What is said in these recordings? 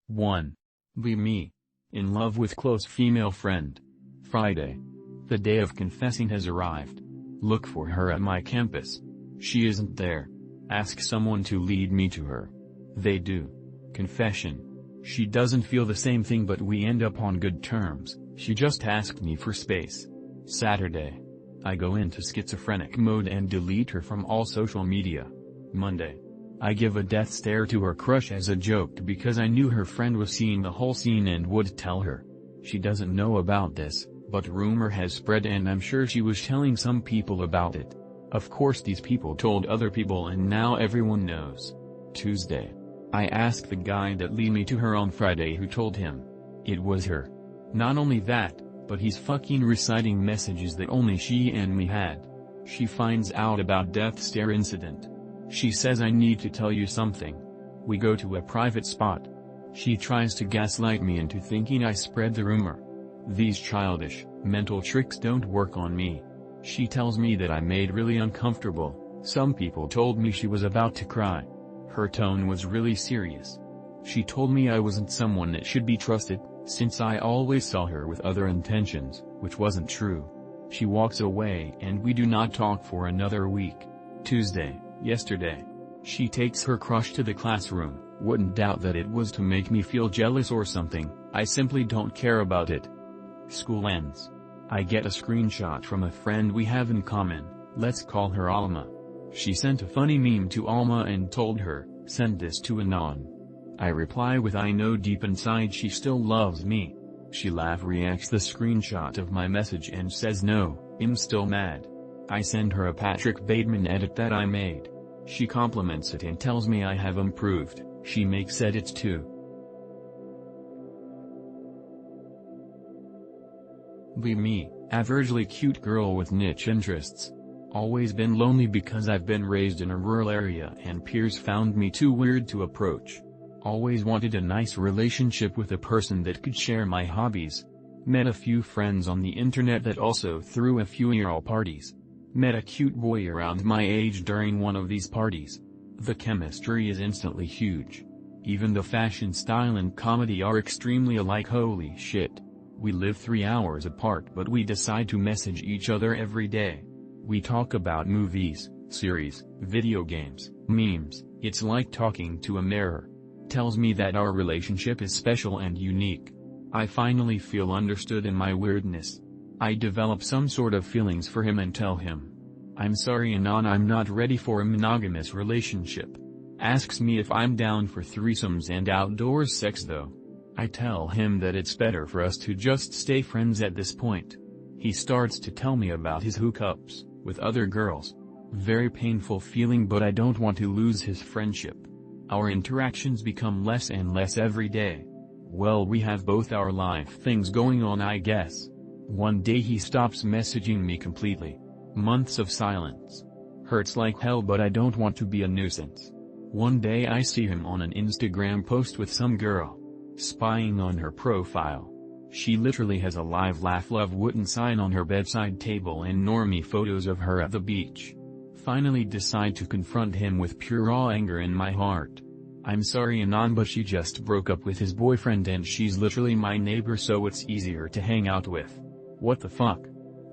1. Be me. In love with close female friend. Friday. The day of confessing has arrived. Look for her at my campus. She isn't there. Ask someone to lead me to her. They do. Confession. She doesn't feel the same thing, but we end up on good terms. She just asked me for space. Saturday. I go into schizophrenic mode and delete her from all social media. Monday. I give a death stare to her crush as a joke because I knew her friend was seeing the whole scene and would tell her. She doesn't know about this, but rumor has spread and I'm sure she was telling some people about it. Of course these people told other people and now everyone knows. Tuesday. I asked the guy that led me to her on Friday who told him. It was her. Not only that, but he's fucking reciting messages that only she and me had. She finds out about death stare incident. She says I need to tell you something. We go to a private spot. She tries to gaslight me into thinking I spread the rumor. These childish, mental tricks don't work on me. She tells me that I made really uncomfortable. Some people told me she was about to cry. Her tone was really serious. She told me I wasn't someone that should be trusted, since I always saw her with other intentions, which wasn't true. She walks away and we do not talk for another week. Tuesday, yesterday. She takes her crush to the classroom. Wouldn't doubt that it was to make me feel jealous or something. I simply don't care about it. School ends. I get a screenshot from a friend we have in common. Let's call her Alma. She sent a funny meme to Alma and told her, send this to Anon. I reply with I know deep inside she still loves me. She reacts the screenshot of my message and says no, I'm still mad. I send her a Patrick Bateman edit that I made. She compliments it and tells me I have improved. She makes edits too. Be me, averagely cute girl with niche interests. Always been lonely because I've been raised in a rural area and peers found me too weird to approach. Always wanted a nice relationship with a person that could share my hobbies. Met a few friends on the internet that also threw a few year parties. Met a cute boy around my age during one of these parties. The chemistry is instantly huge. Even the fashion style and comedy are extremely alike. Holy shit. We live 3 hours apart but we decide to message each other every day. We talk about movies, series, video games, memes. It's like talking to a mirror. Tells me that our relationship is special and unique. I finally feel understood in my weirdness. I develop some sort of feelings for him and tell him. I'm sorry Anon, I'm not ready for a monogamous relationship. Asks me if I'm down for threesomes and outdoors sex though. I tell him that it's better for us to just stay friends at this point. He starts to tell me about his hookups with other girls. Very painful feeling, but I don't want to lose his friendship. Our interactions become less and less every day. Well, we have both our life things going on, I guess. One day he stops messaging me completely. Months of silence. Hurts like hell, but I don't want to be a nuisance. One day I see him on an Instagram post with some girl. Spying on her profile. She literally has a live laugh love wooden sign on her bedside table and normie photos of her at the beach. Finally decide to confront him with pure raw anger in my heart. I'm sorry Anon, but she just broke up with his boyfriend and she's literally my neighbor, so it's easier to hang out with. What the fuck?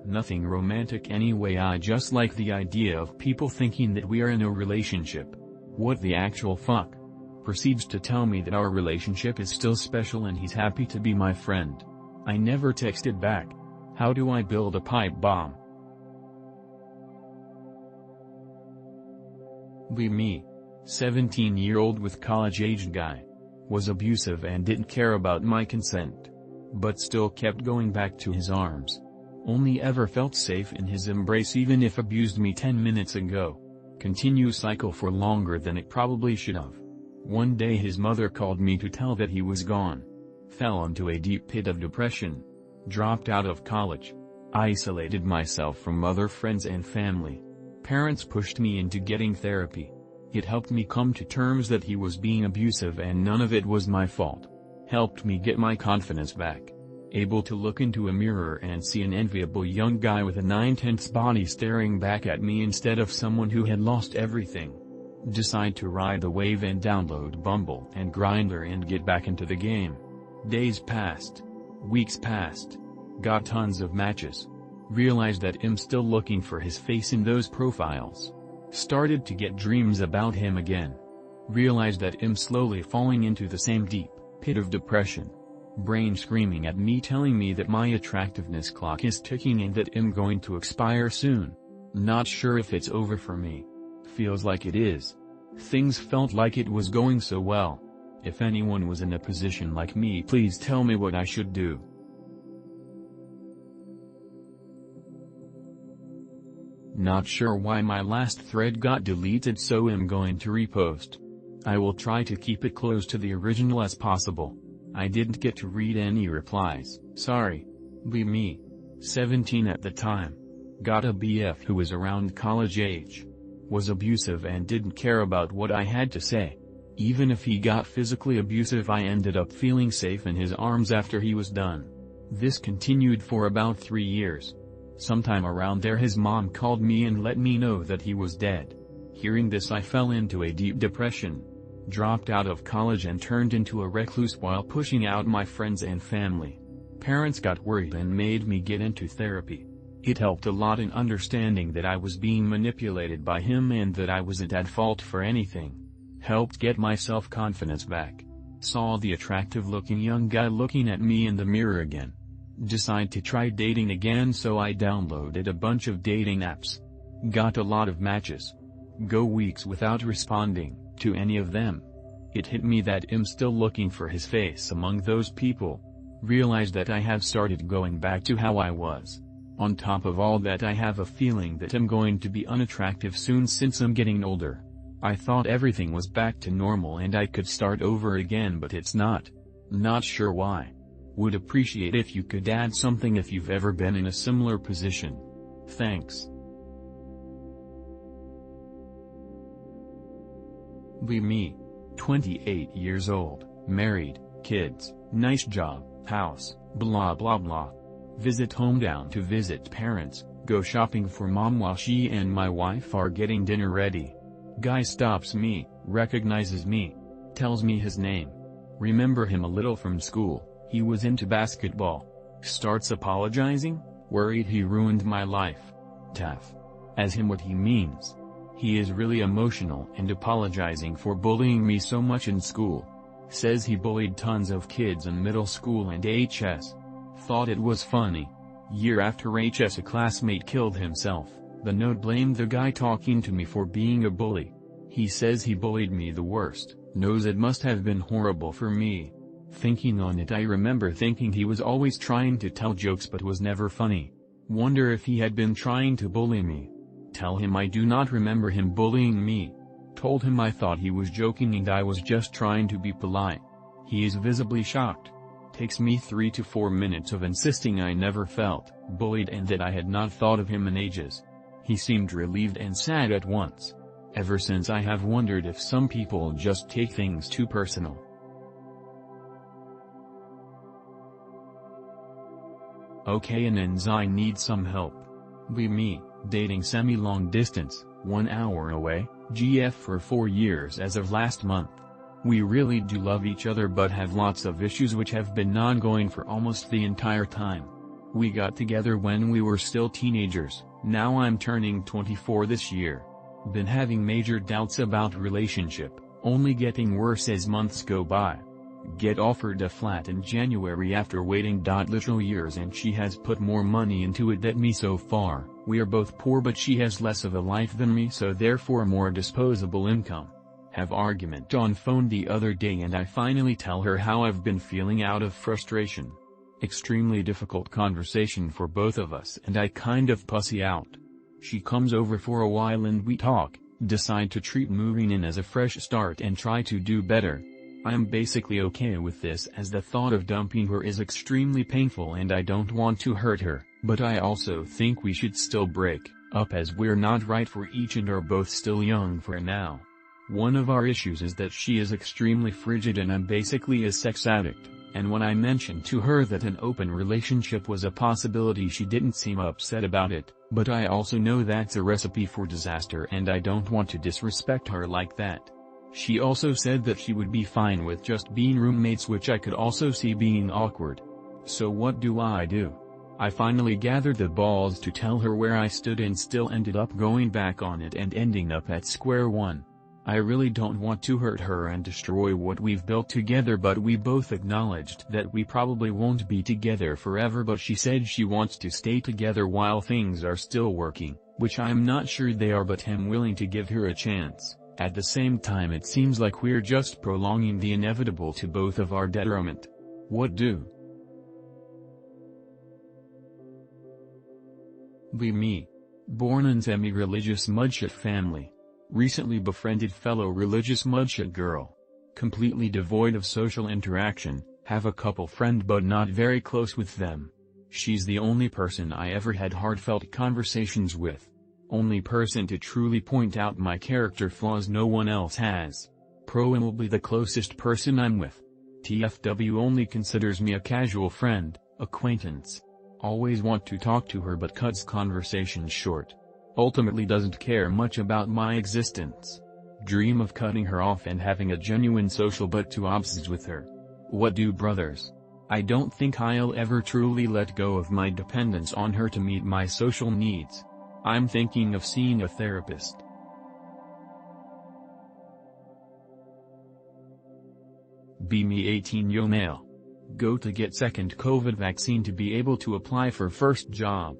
Nothing romantic anyway, I just like the idea of people thinking that we are in a relationship. What the actual fuck? Proceeds to tell me that our relationship is still special and he's happy to be my friend. I never texted back. How do I build a pipe bomb? Be me. 17-year-old with college-aged guy. Was abusive and didn't care about my consent. But still kept going back to his arms. Only ever felt safe in his embrace even if abused me 10 minutes ago. Continue cycle for longer than it probably should have. One day his mother called me to tell that he was gone. Fell into a deep pit of depression. Dropped out of college. Isolated myself from other friends and family. Parents pushed me into getting therapy. It helped me come to terms that he was being abusive and none of it was my fault. Helped me get my confidence back. Able to look into a mirror and see an enviable young guy with a 9/10 body staring back at me instead of someone who had lost everything. Decide to ride the wave and download Bumble and Grindr and get back into the game. Days passed. Weeks passed. Got tons of matches. Realized that I'm still looking for his face in those profiles. Started to get dreams about him again. Realized that I'm slowly falling into the same deep pit of depression. Brain screaming at me, telling me that my attractiveness clock is ticking and that I'm going to expire soon. Not sure if it's over for me. Feels like it is. Things felt like it was going so well. If anyone was in a position like me, please tell me what I should do. Not sure why my last thread got deleted, so I'm going to repost. I will try to keep it close to the original as possible. I didn't get to read any replies, sorry. Be me. 17 at the time. Got a BF who was around college age. Was abusive and didn't care about what I had to say. Even if he got physically abusive, I ended up feeling safe in his arms after he was done. This continued for about 3 years. Sometime around there his mom called me and let me know that he was dead. Hearing this, I fell into a deep depression. Dropped out of college and turned into a recluse while pushing out my friends and family. Parents got worried and made me get into therapy. It helped a lot in understanding that I was being manipulated by him and that I wasn't at fault for anything. Helped get my self-confidence back. Saw the attractive-looking young guy looking at me in the mirror again. Decide to try dating again, so I downloaded a bunch of dating apps. Got a lot of matches. Go weeks without responding to any of them. It hit me that I'm still looking for his face among those people. Realized that I have started going back to how I was. On top of all that, I have a feeling that I'm going to be unattractive soon since I'm getting older. I thought everything was back to normal and I could start over again, but it's not. Not sure why. Would appreciate if you could add something if you've ever been in a similar position. Thanks. Be me. 28 years old, married, kids, nice job, house, blah blah blah. Visit hometown to visit parents, go shopping for mom while she and my wife are getting dinner ready. Guy stops me, recognizes me, tells me his name. Remember him a little from school, he was into basketball. Starts apologizing, worried he ruined my life. Tough. As him what he means. He is really emotional and apologizing for bullying me so much in school. Says he bullied tons of kids in middle school and HS. Thought it was funny. Year after HS a classmate killed himself. The note blamed the guy talking to me for being a bully. He says he bullied me the worst, knows it must have been horrible for me. Thinking on it, I remember thinking he was always trying to tell jokes but was never funny. Wonder if he had been trying to bully me. Tell him I do not remember him bullying me. Told him I thought he was joking and I was just trying to be polite. He is visibly shocked. Takes me 3 to 4 minutes of insisting I never felt bullied and that I had not thought of him in ages. He seemed relieved and sad at once. Ever since I have wondered if some people just take things too personal. Okay, and I need some help. Be me, dating semi-long distance, 1 hour away, GF for 4 years as of last month. We really do love each other but have lots of issues which have been ongoing for almost the entire time. We got together when we were still teenagers, now I'm turning 24 this year. Been having major doubts about relationship, only getting worse as months go by. Get offered a flat in January after waiting literal years, and she has put more money into it than me so far. We are both poor but she has less of a life than me, so therefore more disposable income. Have argument on phone the other day and I finally tell her how I've been feeling out of frustration. Extremely difficult conversation for both of us and I kind of pussy out. She comes over for a while and we talk, decide to treat moving in as a fresh start and try to do better. I am basically okay with this as the thought of dumping her is extremely painful and I don't want to hurt her, but I also think we should still break up as we're not right for each and are both still young for now. One of our issues is that she is extremely frigid and I'm basically a sex addict. And when I mentioned to her that an open relationship was a possibility, she didn't seem upset about it, but I also know that's a recipe for disaster and I don't want to disrespect her like that. She also said that she would be fine with just being roommates, which I could also see being awkward. So what do? I finally gathered the balls to tell her where I stood and still ended up going back on it and ending up at square one. I really don't want to hurt her and destroy what we've built together, but we both acknowledged that we probably won't be together forever, but she said she wants to stay together while things are still working, which I'm not sure they are, but I'm willing to give her a chance. At the same time it seems like we're just prolonging the inevitable to both of our detriment. What do? Be me. Born in semi-religious mudshit family. Recently befriended fellow religious mudshit girl. Completely devoid of social interaction, have a couple friend but not very close with them. She's the only person I ever had heartfelt conversations with. Only person to truly point out my character flaws no one else has. Probably the closest person I'm with. TFW only considers me a casual friend, acquaintance. Always want to talk to her but cuts conversations short. Ultimately doesn't care much about my existence. Dream of cutting her off and having a genuine social but to obsess with her. What do, brothers? I don't think I'll ever truly let go of my dependence on her to meet my social needs. I'm thinking of seeing a therapist. Be me 18-year male. Go to get second COVID vaccine to be able to apply for first job.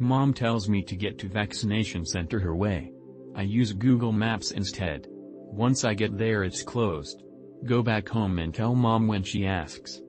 Mom tells me to get to vaccination center her way. I use Google Maps instead. Once I get there it's closed. Go back home and tell mom when she asks.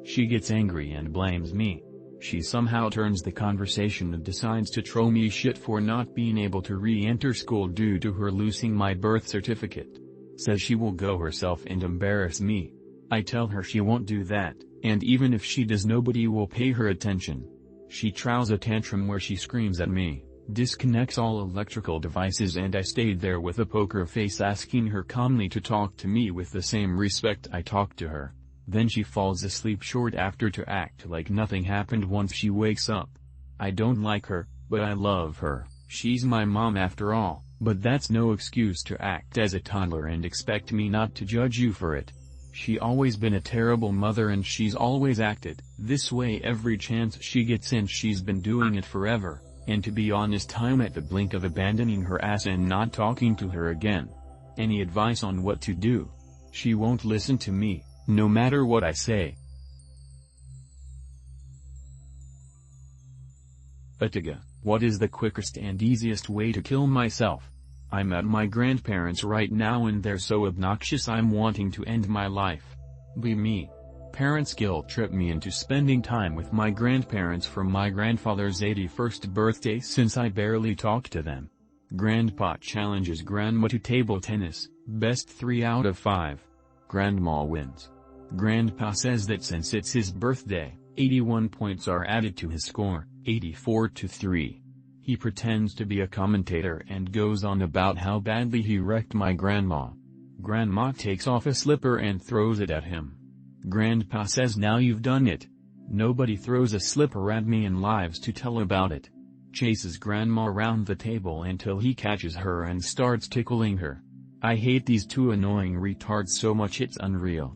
She gets angry and blames me. She somehow turns the conversation and decides to throw me shit for not being able to re-enter school due to her losing my birth certificate. Says she will go herself and embarrass me. I tell her she won't do that, and even if she does nobody will pay her attention. She throws a tantrum where she screams at me, disconnects all electrical devices, and I stayed there with a poker face asking her calmly to talk to me with the same respect I talk to her. Then she falls asleep short after to act like nothing happened once she wakes up. I don't like her, but I love her. She's my mom after all, but that's no excuse to act as a toddler and expect me not to judge you for it. She always been a terrible mother and she's always acted this way every chance she gets, and she's been doing it forever, and to be honest I'm at the blink of abandoning her ass and not talking to her again. Any advice on what to do? She won't listen to me, no matter what I say. Atiga, what is the quickest and easiest way to kill myself? I'm at my grandparents right now and they're so obnoxious I'm wanting to end my life. Be me. Parents guilt trip me into spending time with my grandparents for my grandfather's 81st birthday since I barely talk to them. Grandpa challenges grandma to table tennis, best 3 out of 5. Grandma wins. Grandpa says that since it's his birthday, 81 points are added to his score, 84-3. He pretends to be a commentator and goes on about how badly he wrecked my grandma. Grandma takes off a slipper and throws it at him. Grandpa says, now you've done it. Nobody throws a slipper at me and lives to tell about it. Chases grandma around the table until he catches her and starts tickling her. I hate these two annoying retards so much it's unreal.